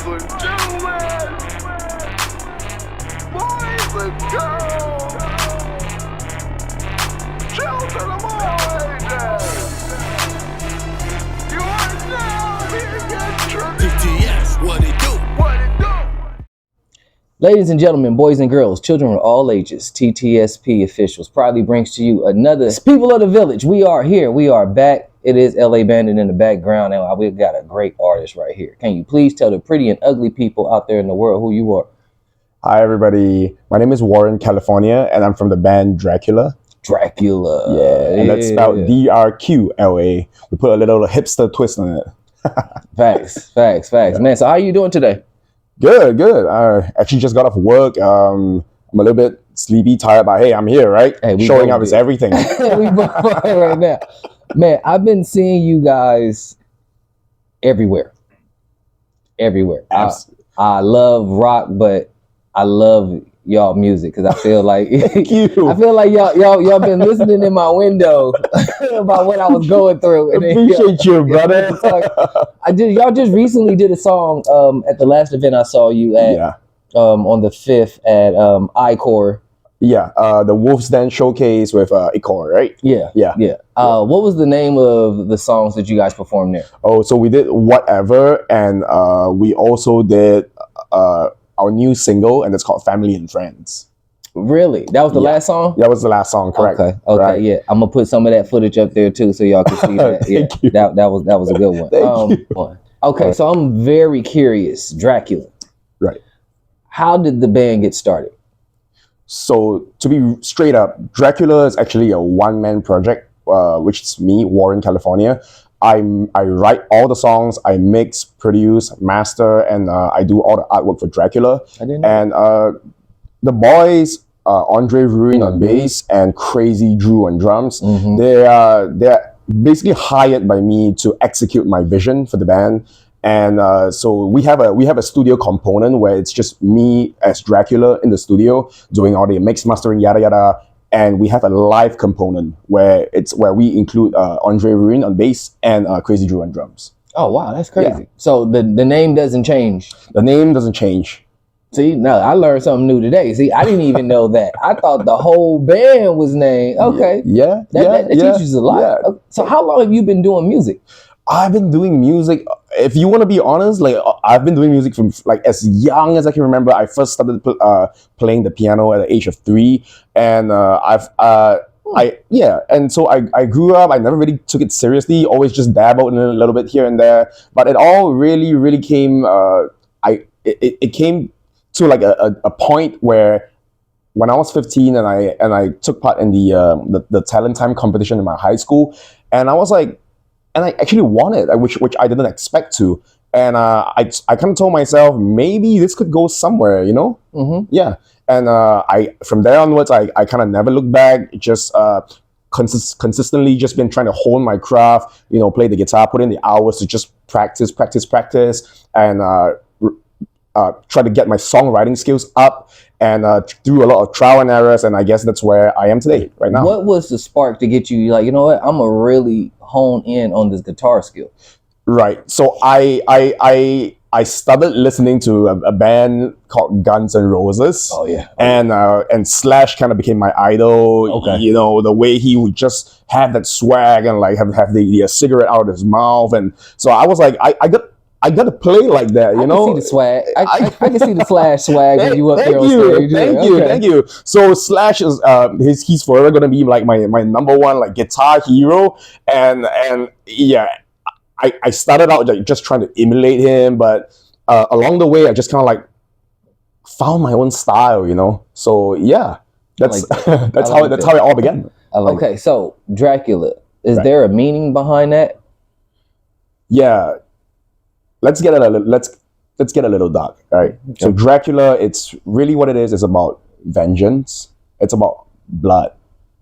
and gentlemen, boys and girls, children of all ages, you are now being introduced. TTS, what it do? What it do? Ladies and gentlemen, boys and girls, children of all ages, TTSP officials proudly brings to you another People of the Village. We are here. We are back. It is LA Bandit in the background, and we've got a great artist right here. Can you please tell the pretty and ugly people out there in the world who you are? Hi, everybody. My name is Warren, California, and I'm from the band DRQLA. Dracula. Yeah, and that's spelled DRQLA. We put a little hipster twist on it. Facts. Yeah. Man, so how are you doing today? Good. I actually just got off work. I'm a little bit sleepy, tired, but hey, I'm here, right? Hey, Showing up is everything. We both are right now. Man, I've been seeing you guys everywhere. Absolutely. I love rock, but I love y'all music because I feel like Thank you. I feel like y'all been listening in my window about what I was going through. And then, Appreciate you, brother. Y'all just recently did a song at the last event I saw you at Yeah. on the 5th at iCore. Yeah, the Wolf's Den showcase with Icor, right? Yeah. What was the name of the songs that you guys performed there? Oh, so we did Whatever, and we also did our new single, and it's called Family and Friends. Really? That was the last song? That was the last song, correct? Okay, right. yeah. I'm gonna put some of that footage up there too, so y'all can see that. Thank you. That was a good one. Thank you. Okay, so I'm very curious. Dracula. Right. How did the band get started? So to be straight up, Dracula is actually a one-man project, which is me, Warren, California. I write all the songs, I mix, produce, master, and I do all the artwork for Dracula. I didn't know. And the boys, Andre Ruin on bass and Crazy Drew on drums, they're basically hired by me to execute my vision for the band. And so we have a studio component where it's just me as Dracula in the studio doing all the mix, mastering, yada yada. And we have a live component where we include Andre Ruin on bass and Crazy Drew on drums. Oh wow, that's crazy. Yeah. So the name doesn't change. The name doesn't change. See, no, I learned something new today. See, I didn't even know that. I thought the whole band was named. Okay. Yeah. That teaches a lot. Yeah. So how long have you been doing music? I've been doing music. If you want to be honest, like I've been doing music from like as young as I can remember. I first started playing the piano at the age of 3, and and so I grew up. I never really took it seriously. Always just dabbled in a little bit here and there. But it all really came. It came to like a point where when I was 15 and I took part in the talent time competition in my high school, and I was like. And I actually won it, which I didn't expect to. And I kind of told myself, maybe this could go somewhere, you know? Mm-hmm. Yeah. And from there onwards, I kind of never looked back. Just consistently just been trying to hone my craft, you know, play the guitar, put in the hours to just practice, and try to get my songwriting skills up. And through a lot of trial and errors, and I guess that's where I am today, right now. What was the spark to get you like, you know what, I'm gonna really hone in on this guitar skill? Right. So I started listening to a band called Guns N' Roses. Oh yeah. And Slash kind of became my idol. Okay. You know, the way he would just have that swag and like have the cigarette out of his mouth, and so I was like, I got to play like that, you know. I can see the swag. I can see the Slash swag when you up there on stage. Thank you. So Slash is he's forever gonna be like my number one like guitar hero, and yeah, I started out like just trying to emulate him, but along the way I just kind of like found my own style, you know. So yeah, that's that's how it all began. Okay, so Dracula, is there a meaning behind that? Yeah. Let's get a little dark, all right? Okay. So Dracula, it's really what it is. It's about vengeance. It's about blood.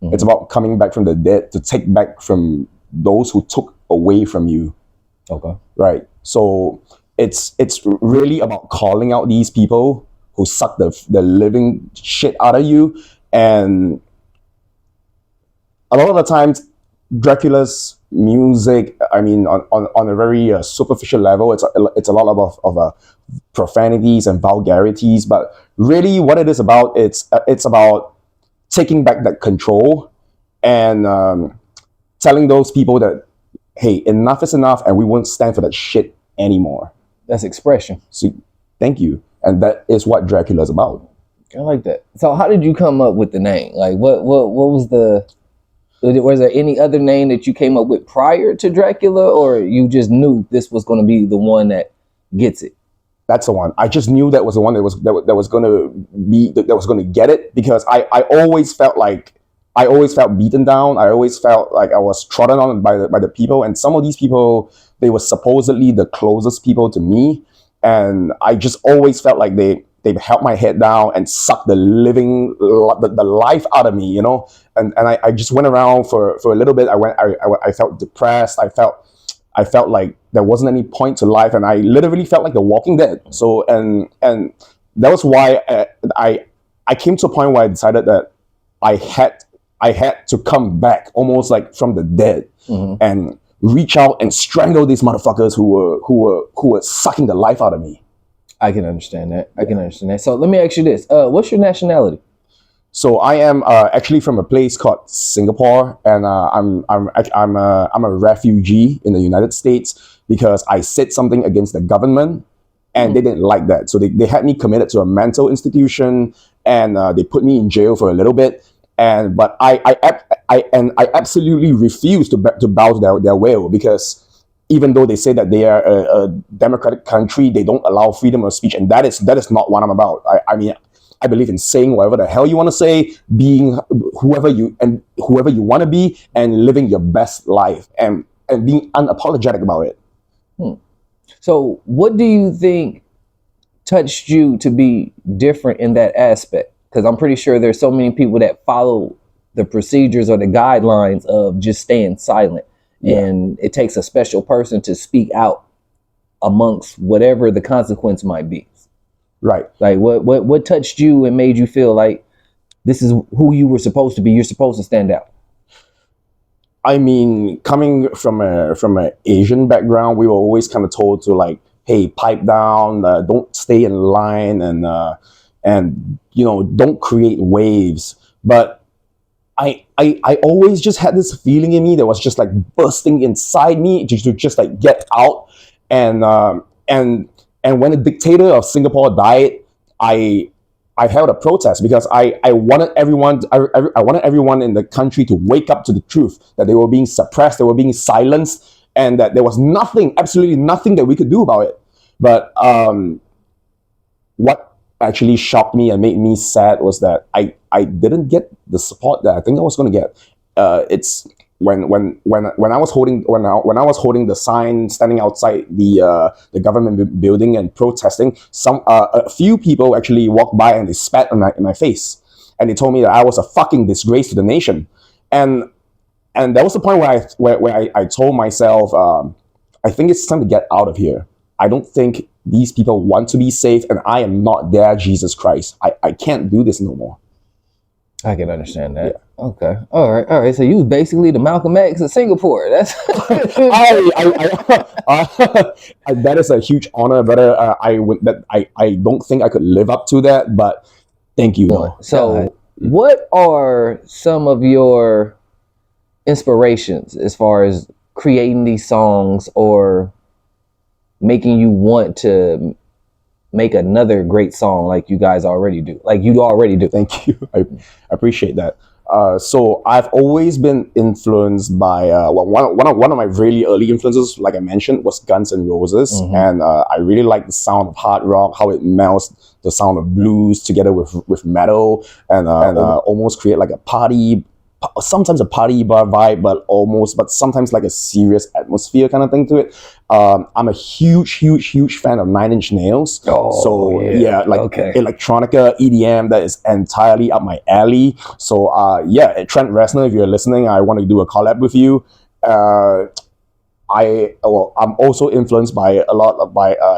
Mm-hmm. It's about coming back from the dead to take back from those who took away from you. Okay. Right. So it's really about calling out these people who suck the living shit out of you. And a lot of the times, Dracula's music. I mean, on a very superficial level, it's a lot of profanities and vulgarities. But really, what it is about, it's about taking back that control and telling those people that, hey, enough is enough, and we won't stand for that shit anymore. That's expression. So, thank you, and that is what Dracula is about. I like that. So how did you come up with the name? Like what was was there any other name that you came up with prior to Dracula, or you just knew this was going to be the one that gets it? That's the one. I just knew that was the one that was going to get it, because I always felt beaten down. I always felt like I was trodden on by the people, and some of these people, they were supposedly the closest people to me, and I just always felt like they held my head down and sucked the life out of me, you know. And I just went around for a little bit. I felt depressed. I felt like there wasn't any point to life, and I literally felt like The Walking Dead. So and that was why I came to a point where I decided that I had to come back, almost like from the dead, and reach out and strangle these motherfuckers who were sucking the life out of me. I can understand that. I can understand that. So let me ask you this: what's your nationality? So I am actually from a place called Singapore, and I'm a refugee in the United States because I said something against the government, and they didn't like that. So they had me committed to a mental institution, and they put me in jail for a little bit. But I absolutely refuse to bow their will, because even though they say that they are a democratic country, they don't allow freedom of speech, and that is not what I'm about. I mean, I believe in saying whatever the hell you want to say, being whoever you want to be, and living your best life, and being unapologetic about it. So what do you think touched you to be different in that aspect? Because I'm pretty sure there's so many people that follow the procedures or the guidelines of just staying silent. Yeah. And it takes a special person to speak out amongst whatever the consequence might be. Right. Like what touched you and made you feel like this is who you were supposed to be? You're supposed to stand out. I mean, coming from an Asian background, we were always kind of told to, like, hey, pipe down, don't stay in line, and you know, don't create waves. But I always just had this feeling in me that was just like bursting inside me to just like get out. And when the dictator of Singapore died, I held a protest, because I wanted everyone in the country to wake up to the truth, that they were being suppressed, they were being silenced, and that there was nothing, absolutely nothing that we could do about it. But what actually shocked me and made me sad was that I didn't get the support that I think I was going to get. It's when I was holding the sign, standing outside the government building and protesting, a few people actually walked by and they spat in my face, and they told me that I was a fucking disgrace to the nation. And that was the point where I told myself, I think it's time to get out of here. I don't think these people want to be saved, and I am not their Jesus Christ. I can't do this no more. I can understand that. Yeah. Okay. All right. So you was basically the Malcolm X of Singapore. That's that is a huge honor, but I don't think I could live up to that. But thank you, though. So, what are some of your inspirations as far as creating these songs or making you want to make another great song like you guys already do, like you already do? Thank you. I appreciate that. So I've always been influenced by one of my really early influences, like I mentioned, was Guns N' Roses, and I really like the sound of hard rock, how it melds the sound of blues together with metal, and almost create like a party. Sometimes a party bar vibe, but sometimes like a serious atmosphere kind of thing to it. I'm a huge fan of Nine Inch Nails. Electronica, EDM, that is entirely up my alley. So Trent Reznor, if you're listening, I want to do a collab with you. I'm also influenced by a lot of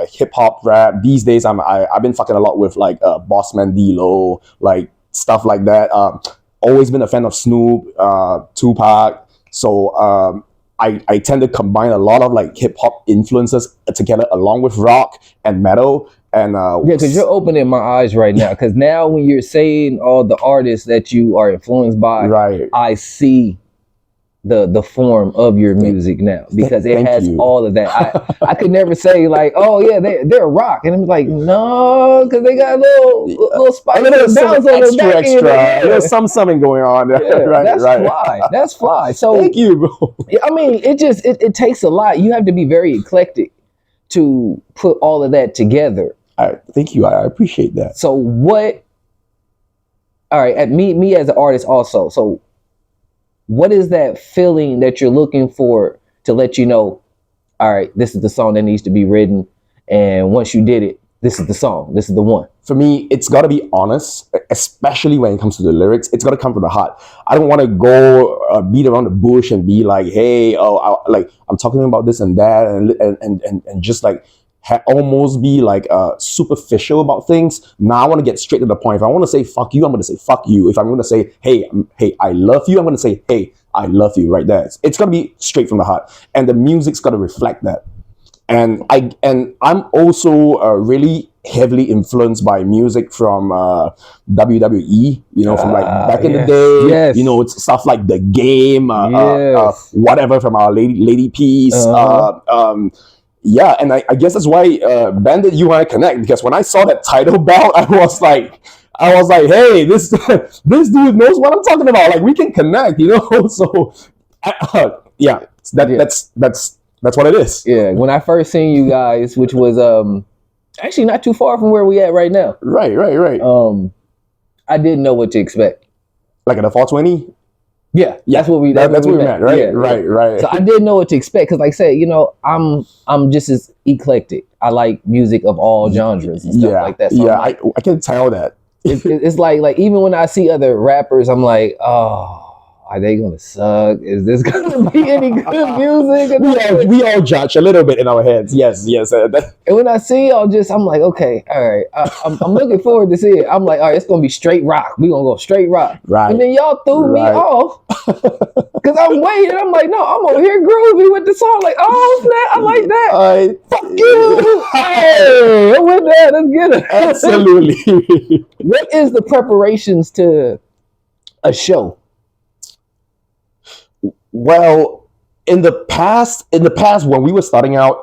hip hop, rap. These days, I've been fucking a lot with like Bossman D-Lo, like stuff like that. Always been a fan of Snoop, Tupac. So I tend to combine a lot of like hip hop influences together along with rock and metal. And Yeah, because you're opening my eyes right now. Because now when you're saying all the artists that you are influenced by, right. I see the form of your music now, because it Thank has you. all of that. I could never say like, oh yeah, they're rock, and I'm like, no, because they got a little spice and bounce on the back end. Yeah. There's something going on there. Yeah, right, that's right. fly. That's fly. So Thank you, bro. I mean, it takes a lot. You have to be very eclectic to put all of that together. Thank you. I appreciate that. So what? All right, at me as an artist also. So what is that feeling that you're looking for to let you know, all right, this is the song that needs to be written, and once you did it, this is the song, this is the one? For me, it's got to be honest, especially when it comes to the lyrics. It's got to come from the heart. I don't want to go beat around the bush and be like, hey, I'm talking about this and that, and just like almost be like superficial about things. Now I want to get straight to the point. If I want to say fuck you, I'm going to say fuck you. If I'm going to say, hey, I love you, I'm going to say, hey, I love you, right there. It's going to be straight from the heart. And the music's got to reflect that. And I'm also really heavily influenced by music from WWE, from like back in the day. Yes. It's stuff like The Game, Yes. whatever from our Lady Peace. Yeah, and I guess that's why Bandit, you and I connect, because when I saw that title bout, I was like, hey, this dude knows what I'm talking about. Like, we can connect, So, yeah, that's what it is. Yeah, when I first seen you guys, which was actually not too far from where we at right now. Right. I didn't know what to expect. Like at a 420? Yeah, that's what we meant, right? Yeah, right. So I didn't know what to expect, because like I said, I'm just as eclectic. I like music of all genres and stuff like that. So I can tell that. It's like even when I see other rappers, I'm like, oh, are they gonna suck? Is this gonna be any good music? We all judge a little bit in our heads. Yes. And when I see y'all, I'm like, okay, all right. I'm looking forward to see it. I'm like, all right, it's gonna be straight rock. We gonna go straight rock. Right. And then y'all threw me off because I'm waiting. I'm like, no, I'm over here groovy with the song. Like, oh snap, I like that. Fuck you. Hey, I'm with that. Let's get it. Absolutely. What is the preparations to a show? Well, in the past, when we were starting out,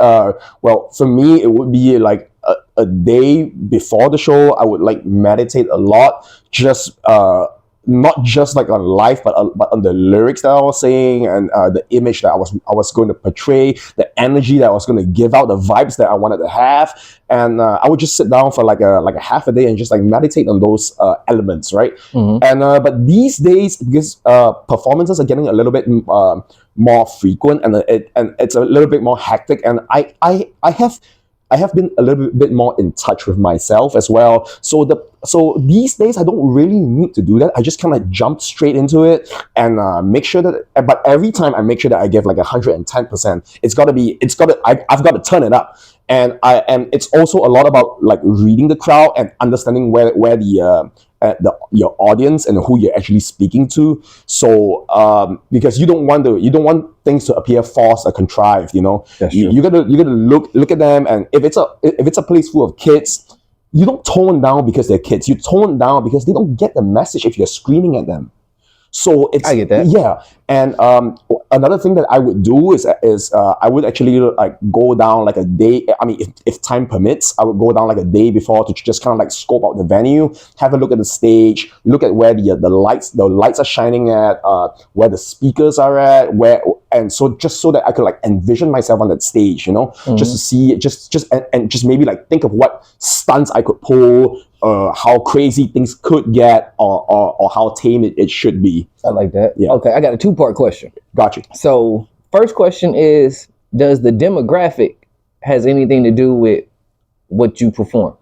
for me, it would be like a day before the show. I would like meditate a lot, just not just like on life, but on the lyrics that I was saying, and the image that I was going to portray, the energy that I was going to give out, the vibes that I wanted to have, and I would just sit down for like a half a day and just like meditate on those elements, right? Mm-hmm. And but these days, because performances are getting a little bit more frequent, and it's a little bit more hectic, and I have been a little bit more in touch with myself as well. So these days I don't really need to do that. I just kind of jump straight into it and make sure that. But every time I make sure that I give like 110%. I've got to turn it up, and it's also a lot about like reading the crowd and understanding where your audience and who you're actually speaking to. So because you don't want things to appear forced or contrived. That's true. You gotta look at them, and if it's a place full of kids, you don't tone down because they're kids. You tone down because they don't get the message if you're screaming at them. So I get that. Yeah. And another thing that I would do is I would actually like go down like a day. I mean, if time permits, I would go down like a day before to just kind of like scope out the venue, have a look at the stage, look at where the lights are shining at, where the speakers are at, and so just so that I could like envision myself on that stage, Mm-hmm. just to see, and just maybe like think of what stunts I could pull, how crazy things could get, or how tame it should be. I like that. Yeah. Okay, I got a 2-part question. Gotcha. So first question is, does the demographic has anything to do with what you perform?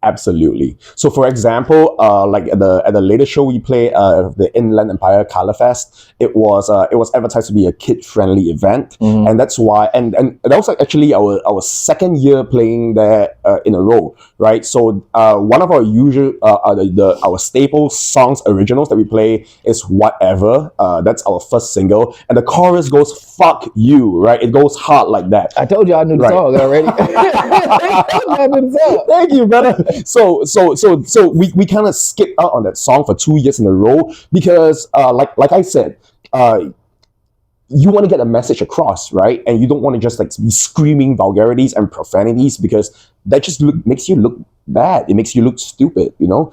Absolutely. So, for example, like at the latest show we played, the Inland Empire Color Fest, it was advertised to be a kid friendly event, and that's why. And that was actually our second year playing there in a row, right? So, one of our usual our staple songs originals that we play is Whatever. That's our first single, and the chorus goes "Fuck you," right? It goes hard like that. I told you I knew the Right. song already. I knew the song. Thank you, brother. So we kind of skipped out on that song for 2 years in a row because, like I said, you want to get a message across, right? And you don't want to just like be screaming vulgarities and profanities because that just makes you look bad. It makes you look stupid, you know.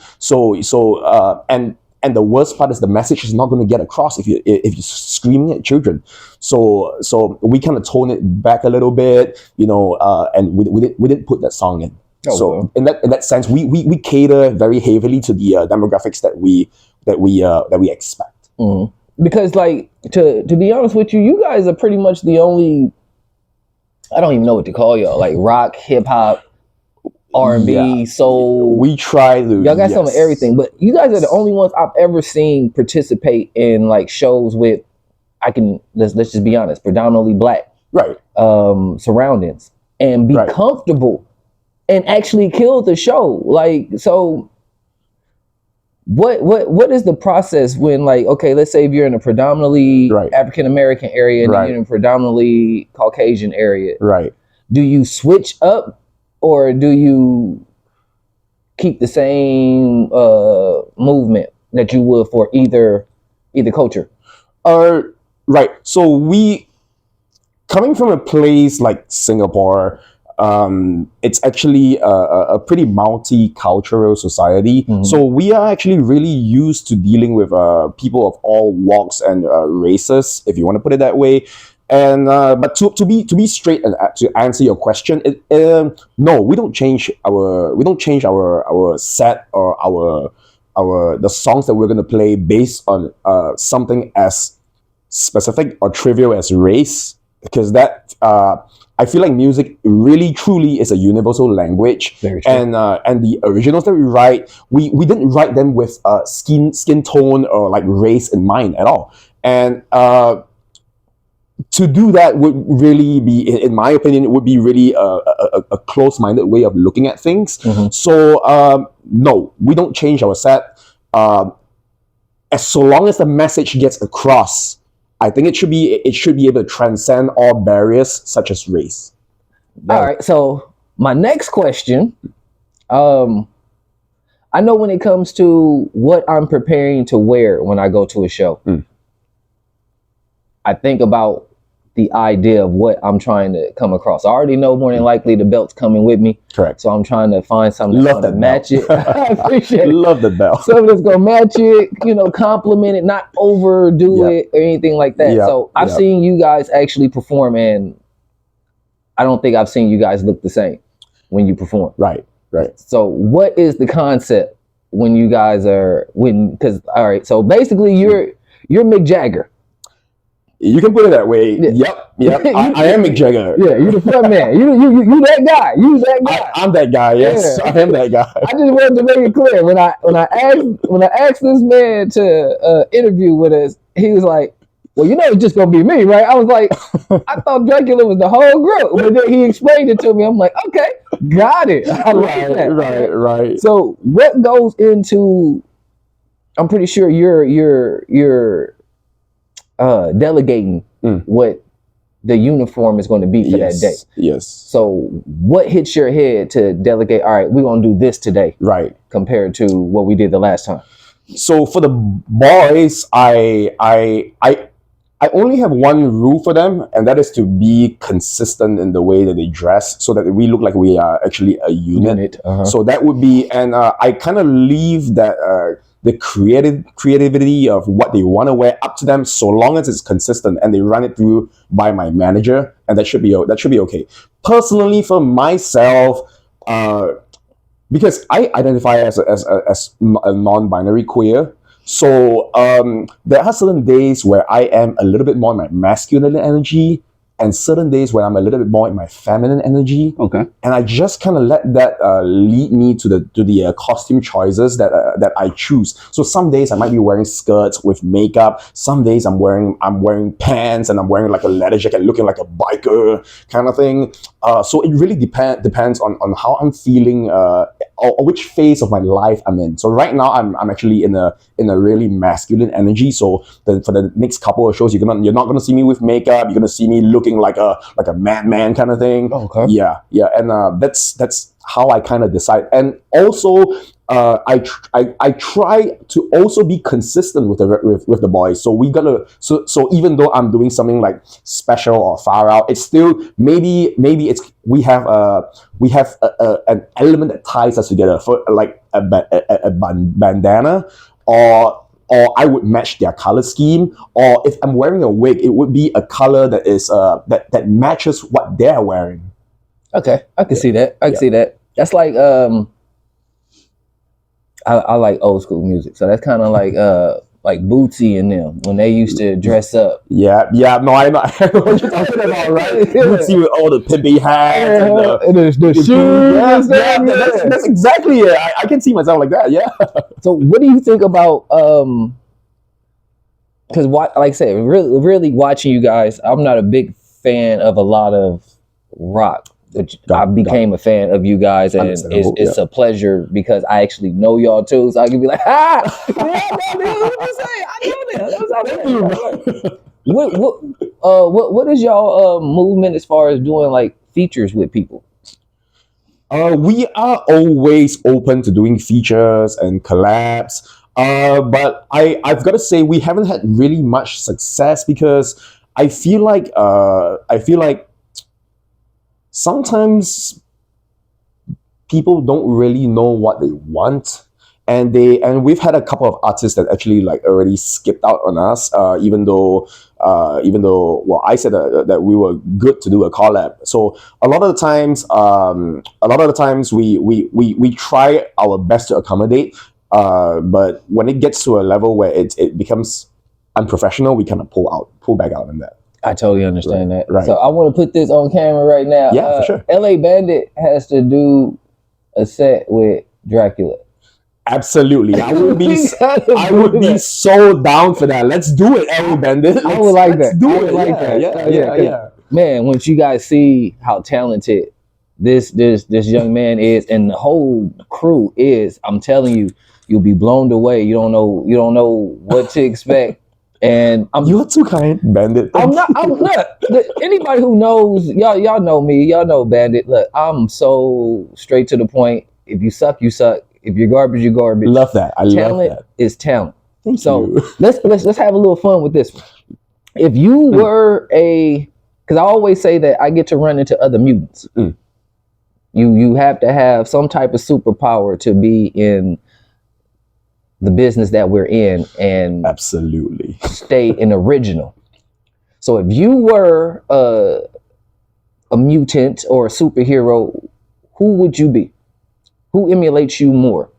And the worst part is the message is not going to get across if you're screaming at children. So we kind of tone it back a little bit, you know, and we didn't put that song in. Oh, so well. in that sense, we cater very heavily to the demographics that we expect. Because, like, to be honest with you, you guys are pretty much the only, I don't even know what to call y'all, like rock, hip hop, R&B, soul. We try to. Y'all got some of everything, but you guys are the only ones I've ever seen participate in like shows with, let's just be honest, predominantly black Right. surroundings and be Right. comfortable and actually kill the show. Like, so what is the process when, like, okay, let's say if you're in a predominantly Right. African American area and Right. you're in a predominantly Caucasian area, Right. do you switch up or do you keep the same movement that you would for either culture? Right. So we, coming from a place like Singapore, it's actually a pretty multicultural society. So we are actually really used to dealing with people of all walks and races, if you want to put it that way. And but to be straight and to answer your question, no, we don't change our set or the songs that we're gonna play based on something as specific or trivial as race, because that I feel like music really truly is a universal language. Very true. And the originals that we write, we didn't write them with skin tone or like race in mind at all. And to do that would really be, in my opinion, it would be really a close-minded way of looking at things. So no, we don't change our set. As so long as the message gets across, I think it should be able to transcend all barriers such as race. All right. So my next question, I know when it comes to what I'm preparing to wear when I go to a show, I think about the idea of what I'm trying to come across. I already know more than likely the belt's coming with me. Correct. So I'm trying to find something that's going to match it. I appreciate it. Love the bell. Something that's going to match it, you know, compliment it, not overdo it or anything like that. So I've seen you guys actually perform, and I don't think I've seen you guys look the same when you perform. Right. So what is the concept when you guys are, because, all right, so basically you're Mick Jagger. You can put it that way. Yep. I am Mick Jagger. Yeah, you the front man. You that guy. You that guy. I'm that guy. Yes, Yeah. I am that guy. I just wanted to make it clear when I asked this man to interview with us, he was like, "Well, you know, it's just gonna be me, right?" I was like, "I thought Dracula was the whole group," but then he explained it to me. I'm like, "Okay, got it." I like that. Right. So, what goes into? I'm pretty sure you're delegating what the uniform is going to be for that day. Yes. So what hits your head to delegate, all right, we're going to do this today, Right. compared to what we did the last time? So for the boys, I only have one rule for them, and that is to be consistent in the way that they dress, so that we look like we are actually a unit. So that would be, and I kind of leave that the creativity of what they want to wear up to them, so long as it's consistent and they run it through by my manager, and that should be okay. Personally, for myself, because I identify as a non-binary queer. So there are certain days where I am a little bit more in my masculine energy, and certain days when I'm a little bit more in my feminine energy. Okay. And I just kind of let that lead me to the costume choices that I choose. So some days I might be wearing skirts with makeup. Some days I'm wearing pants and I'm wearing like a leather jacket, looking like a biker kind of thing. So it really depends on how I'm feeling, or which phase of my life I'm in. So right now I'm actually in a really masculine energy. So for the next couple of shows, you're not gonna see me with makeup. You're gonna see me looking like a madman kind of thing. Okay. Yeah, and that's how I kind of decide. And also, I try to also be consistent with the boys. So so even though I'm doing something like special or far out, it's still maybe we have an element that ties us together, for like a bandana, or I would match their color scheme, or if I'm wearing a wig, it would be a color that is that matches what they're wearing. Okay, I can see that. I can see that. That's like I like old school music, so that's kind of like Bootsy and them when they used to dress up. Yeah, no, I know what you're talking about, right? Bootsy with all the pimpy hats and the shoes. Yeah, that's exactly it. I can see myself like that. Yeah. So, what do you think about because like I said, really watching you guys, I'm not a big fan of a lot of rock. I became a fan of you guys, and it's a pleasure because I actually know y'all too, so I can be like, yeah, what is y'all movement as far as doing like features with people? We are always open to doing features and collabs. But I've got to say we haven't had really much success because I feel like sometimes people don't really know what they want, and we've had a couple of artists that actually like already skipped out on us, even though well, I said that we were good to do a collab. So a lot of the times we try our best to accommodate, but when it gets to a level where it becomes unprofessional, we kind of pull back out on that. I totally understand that. Right. So I want to put this on camera right now. Yeah, for sure. LA Bandit has to do a set with Dracula. Absolutely. I would be so down for that. Let's do it, LA Bandit. I would like that. Do I would it. like that. Yeah. Man, once you guys see how talented this young man is and the whole crew is, I'm telling you, you'll be blown away. You don't know what to expect. And you're too kind, Bandit. I'm not. Anybody who knows y'all know me. Y'all know Bandit. Look, I'm so straight to the point. If you suck, you suck. If you're garbage, you're garbage. Love that. Talent is talent. Thank so you. let's have a little fun with this one. If you were because I always say that I get to run into other mutants. You have to have some type of superpower to be in the business that we're in, and absolutely stay an original. So if you were a mutant or a superhero, who would you be? Who emulates you more?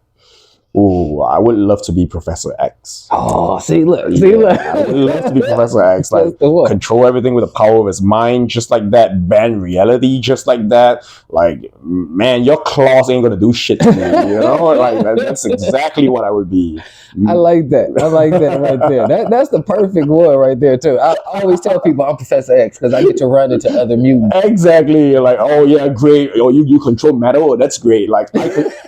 Oh, I would love to be Professor X. Oh, see, look. I would love to be Professor X. Like, control everything with the power of his mind, just like that. Bend reality, just like that. Like, man, your claws ain't gonna do shit to me. You know, like that's exactly what I would be. I like that right there. That's the perfect one right there too. I always tell people I'm Professor X because I get to run into other mutants. Exactly. You're like, oh yeah, great. Oh, you control metal. Oh, that's great. Like,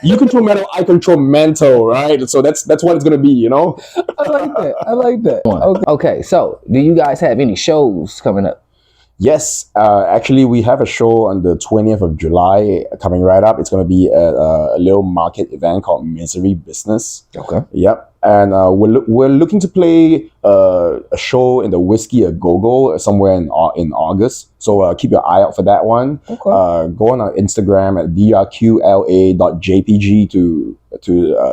you control metal. I control mental. Right, so that's what it's gonna be, you know. I like that. Okay, so do you guys have any shows coming up? Yes, actually, we have a show on the 20th of July coming right up. It's gonna be a little market event called Misery Business. Okay. Yep, and we're looking to play a show in the Whiskey A Go-Go somewhere in August. So keep your eye out for that one. Okay. Go on our Instagram at drqla.jpg to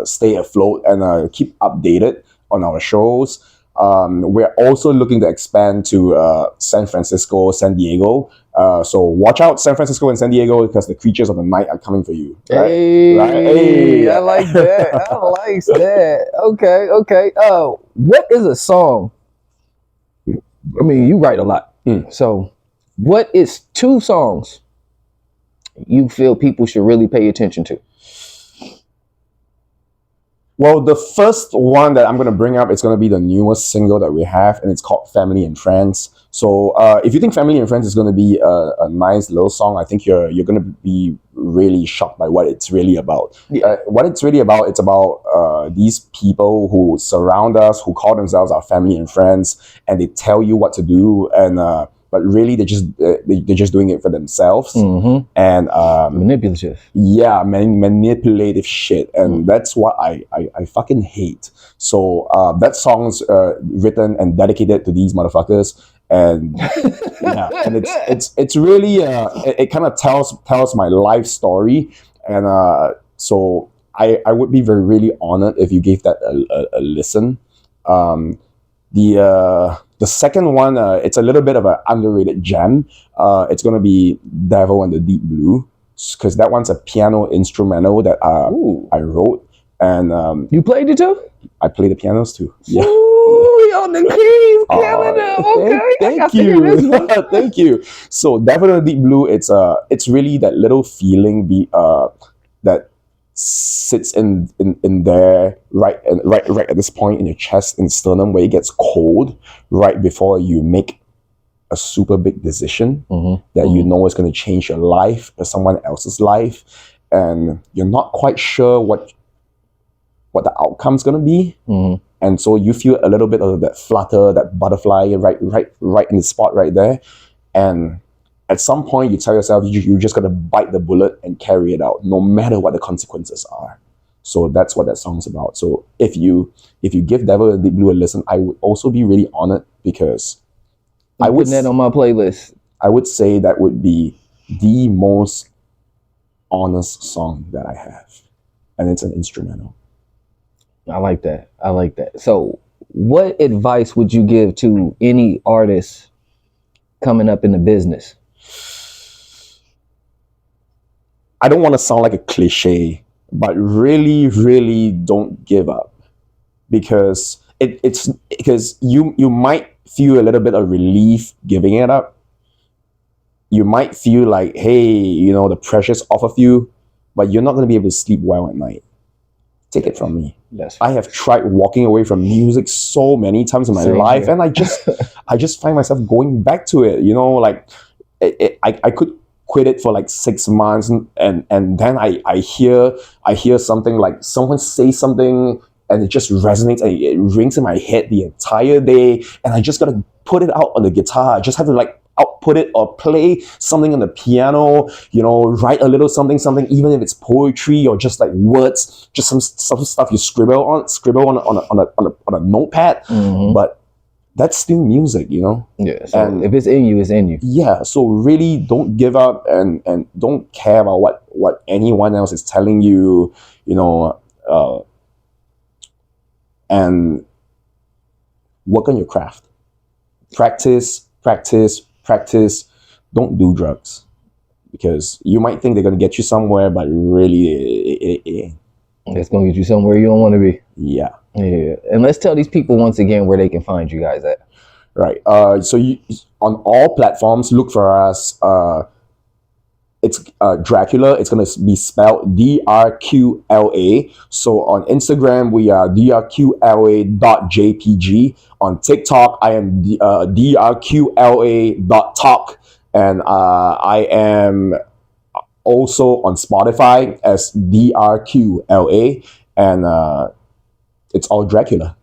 stay afloat and keep updated on our shows. We're also looking to expand to San Francisco, San Diego. So watch out, San Francisco and San Diego, because the creatures of the night are coming for you. Right? Hey, I like that. I like that. Okay. What is a song? I mean, you write a lot. So What is 2 songs you feel people should really pay attention to? Well, the first one that I'm going to bring up is going to be the newest single that we have, and it's called Family and Friends. So if you think Family and Friends is going to be a nice little song, I think you're going to be really shocked by what it's really about. Yeah. What it's really about, it's about these people who surround us, who call themselves our family and friends, and they tell you what to do, and but really they're just doing it for themselves. Mm-hmm. And Manipulative. yeah, manipulative shit, and that's what I fucking hate. So that song's written and dedicated to these motherfuckers, and yeah, and it's really it kind of tells my life story, and so I would be very really honored if you gave that a listen. The second one, it's a little bit of an underrated gem. It's gonna be Devil and the Deep Blue, because that one's a piano instrumental that I wrote, and You played it too? I play the pianos too. Yeah. Ooh, on the keys, killing them. Okay, Thank you. Thank you. So Devil and the Deep Blue, it's really that little feeling that sits in there right at this point in your chest and sternum where it gets cold right before you make a super big decision that you know is going to change your life or someone else's life, and you're not quite sure what the outcome's going to be, and so you feel a little bit of that flutter, that butterfly right in the spot right there, and at some point you tell yourself you just got to bite the bullet and carry it out no matter what the consequences are. So that's what that song's about. So if you give Devil and Deep Blue a listen, I would also be really honored, because I'm putting that on my playlist. I would say that would be the most honest song that I have, and it's an instrumental. I like that. So what advice would you give to any artist coming up in the business? I don't want to sound like a cliche, but really, really don't give up, because it's because you might feel a little bit of relief giving it up. You might feel like, hey, the pressure's off of you, but you're not going to be able to sleep well at night. Take it from me. Yes. I have tried walking away from music so many times in my life, and I just find myself going back to it. Like I could quit it for like 6 months, and then I hear something, like someone say something, and it just resonates and it rings in my head the entire day, and I just gotta put it out on the guitar. I just have to like output it or play something on the piano, write a little something, even if it's poetry or just like words, just some stuff you scribble on a notepad. But that's still music, Yeah. So and if it's in you, it's in you. Yeah. So really don't give up, and don't care about what anyone else is telling you, and work on your craft. Practice. Don't do drugs, because you might think they're going to get you somewhere, but really it ain't. It's going to get you somewhere you don't want to be. Yeah. And let's tell these people once again where they can find you guys at. Right. So you, on all platforms, look for us. It's Dracula. It's going to be spelled DRQLA. So on Instagram, we are DRQLA.jpg. On TikTok, I am DRQLA.talk. And I am also on Spotify as DRQLA. And it's all Dracula.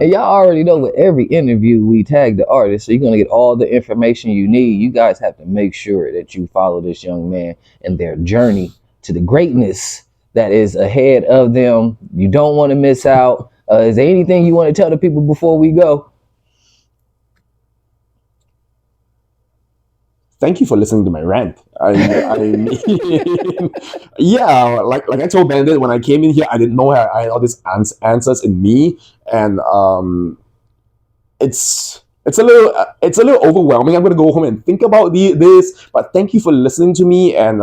And y'all already know with every interview we tag the artist, so you're going to get all the information you need. You guys have to make sure that you follow this young man and their journey to the greatness that is ahead of them. You don't want to miss out. Is there anything you want to tell the people before we go? Thank you for listening to my rant. I mean, yeah, like I told Bandit when I came in here, I didn't know I had all these answers in me, and it's a little overwhelming. I'm gonna go home and think about this. But thank you for listening to me and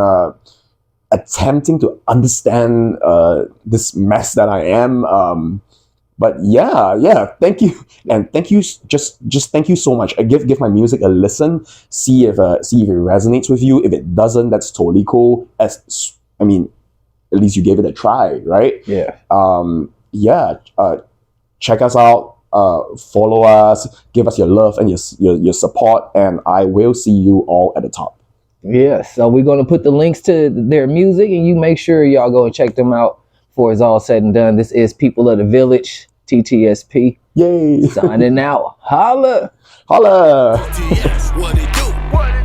attempting to understand this mess that I am. But yeah, thank you, and thank you, just thank you so much. Give my music a listen, see if it resonates with you. If it doesn't, that's totally cool. I mean, at least you gave it a try, right? Yeah. Check us out, follow us, give us your love and your support, and I will see you all at the top. Yeah, so we're going to put the links to their music, and you make sure y'all go and check them out before it's all said and done. This is People of the Village, TTSP. Yay! Signing out. Holla! Holla! What it do? What it